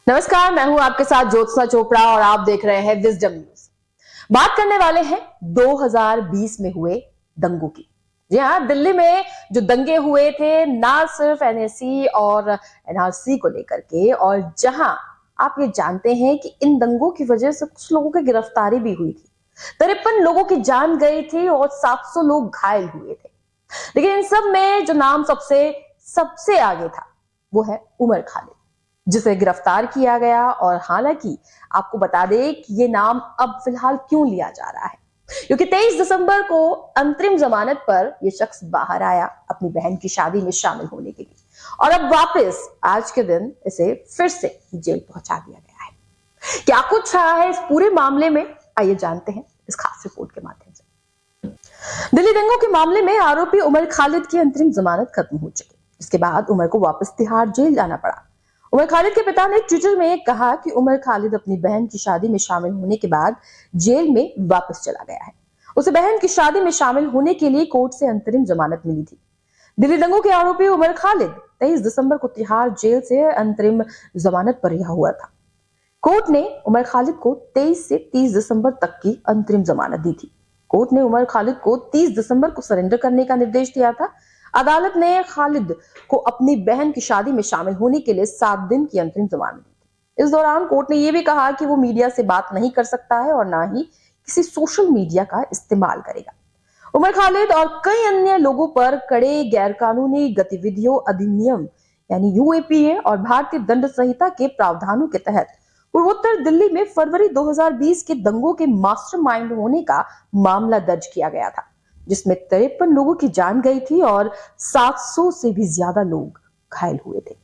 नमस्कार, मैं हूं आपके साथ ज्योत्सना चोपड़ा और आप देख रहे हैं विजडम न्यूज। बात करने वाले हैं 2020 में हुए दंगों की। जी हाँ, दिल्ली में जो दंगे हुए थे ना सिर्फ एनएससी और एनआरसी को लेकर के, और जहां आप ये जानते हैं कि इन दंगों की वजह से कुछ लोगों की गिरफ्तारी भी हुई थी। 53 लोगों की जान गई थी और 700 लोग घायल हुए थे। लेकिन इन सब में जो नाम सबसे सबसे आगे था वो है उमर खालिद, जिसे गिरफ्तार किया गया। और हालांकि आपको बता दें कि ये नाम अब फिलहाल क्यों लिया जा रहा है, क्योंकि 23 दिसंबर को अंतरिम जमानत पर यह शख्स बाहर आया अपनी बहन की शादी में शामिल होने के लिए, और अब वापस आज के दिन इसे फिर से जेल पहुंचा दिया गया है। क्या कुछ रहा है इस पूरे मामले में, आइए जानते हैं इस खास रिपोर्ट के माध्यम से। दिल्ली दंगों के मामले में आरोपी उमर खालिद की अंतरिम जमानत खत्म हो चुकी। इसके बाद उमर को वापस तिहाड़ जेल जाना पड़ा। उमर खालिद के पिता ने ट्विटर में कहा कि उमर खालिद अपनी बहन की शादी में शामिल होने के बाद जेल में वापस चला गया है। उसे बहन की शादी में शामिल होने के लिए कोर्ट से अंतरिम जमानत मिली थी। दिल्ली दंगों के आरोपी उमर खालिद 23 दिसंबर को तिहाड़ जेल से अंतरिम जमानत पर रिहा हुआ था। कोर्ट ने उमर खालिद को 23 से 30 दिसंबर तक की अंतरिम जमानत दी थी। कोर्ट ने उमर खालिद को 30 दिसंबर को सरेंडर करने का निर्देश दिया था। अदालत ने खालिद को अपनी बहन की शादी में शामिल होने के लिए 7 दिन की अंतरिम जमानत दी थी। इस दौरान कोर्ट ने यह भी कहा कि वो मीडिया से बात नहीं कर सकता है और ना ही किसी सोशल मीडिया का इस्तेमाल करेगा। उमर खालिद और कई अन्य लोगों पर कड़े गैरकानूनी गतिविधियों अधिनियम यानी यूएपीए और भारतीय दंड संहिता के प्रावधानों के तहत पूर्वोत्तर दिल्ली में फरवरी 2020 के दंगों के मास्टरमाइंड होने का मामला दर्ज किया गया था, जिसमें 53 लोगों की जान गई थी और 700 से भी ज्यादा लोग घायल हुए थे।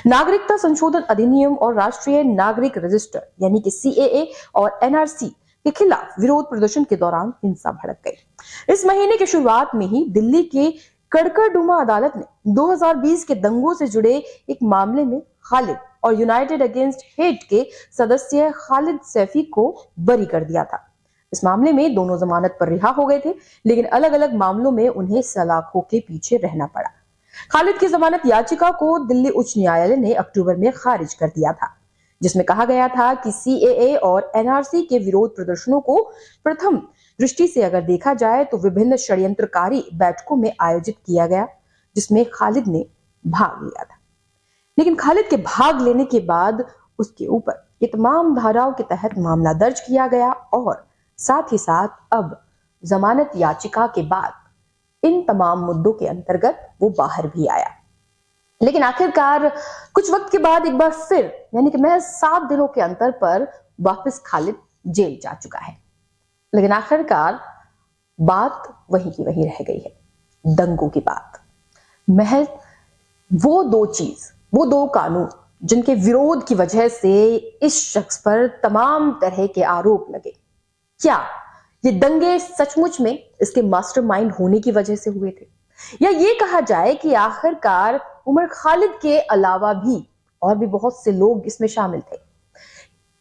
नागरिकता संशोधन अधिनियम और राष्ट्रीय नागरिक रजिस्टर यानी कि सीएए और एनआरसी के खिलाफ विरोध प्रदर्शन के दौरान हिंसा भड़क गई। इस महीने की शुरुआत में ही दिल्ली के कड़कड़डुमा अदालत ने 2020 के दंगों से जुड़े एक मामले में खालिद और यूनाइटेड अगेंस्ट हेट के सदस्य खालिद सैफी को बरी कर दिया था। इस मामले में दोनों जमानत पर रिहा हो गए थे, लेकिन अलग अलग मामलों में उन्हें सलाखों के पीछे रहना पड़ा। खालिद की जमानत याचिका को दिल्ली उच्च न्यायालय ने अक्टूबर में खारिज कर दिया था, जिसमें कहा गया था कि सीएए और एनआरसी के विरोध प्रदर्शनों को प्रथम दृष्टि से अगर देखा जाए तो विभिन्न षड्यंत्रकारी बैठकों में आयोजित किया गया, जिसमें खालिद ने भाग लिया था। लेकिन खालिद के भाग लेने के बाद उसके ऊपर ये तमाम धाराओं के तहत मामला दर्ज किया गया और साथ ही साथ अब जमानत याचिका के बाद इन तमाम मुद्दों के अंतर्गत वो बाहर भी आया। लेकिन आखिरकार कुछ वक्त के बाद एक बार फिर यानी कि महज 7 दिनों के अंतर पर वापस खालिद जेल जा चुका है। लेकिन आखिरकार बात वही की वही रह गई है, दंगों की बात। महज वो दो कानून जिनके विरोध की वजह से इस शख्स पर तमाम तरह के आरोप लगे, क्या ये दंगे सचमुच में इसके मास्टरमाइंड होने की वजह से हुए थे, या ये कहा जाए कि आखिरकार उमर खालिद के अलावा भी और भी बहुत से लोग इसमें शामिल थे?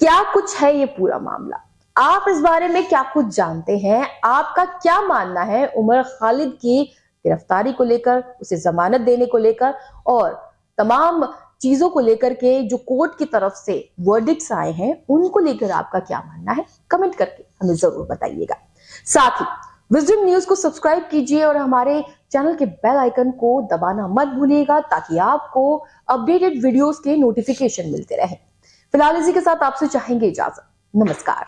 क्या कुछ है ये पूरा मामला? आप इस बारे में क्या कुछ जानते हैं? आपका क्या मानना है उमर खालिद की गिरफ्तारी को लेकर, उसे जमानत देने को लेकर और तमाम चीजों को लेकर के जो कोर्ट की तरफ से वर्डिक्ट्स आए हैं उनको लेकर आपका क्या मानना है? कमेंट करके हमें जरूर बताइएगा। साथ ही विजडम न्यूज को सब्सक्राइब कीजिए और हमारे चैनल के बेल आइकन को दबाना मत भूलिएगा, ताकि आपको अपडेटेड वीडियोस के नोटिफिकेशन मिलते रहे। फिलहाल इसी के साथ आपसे चाहेंगे इजाजत। नमस्कार।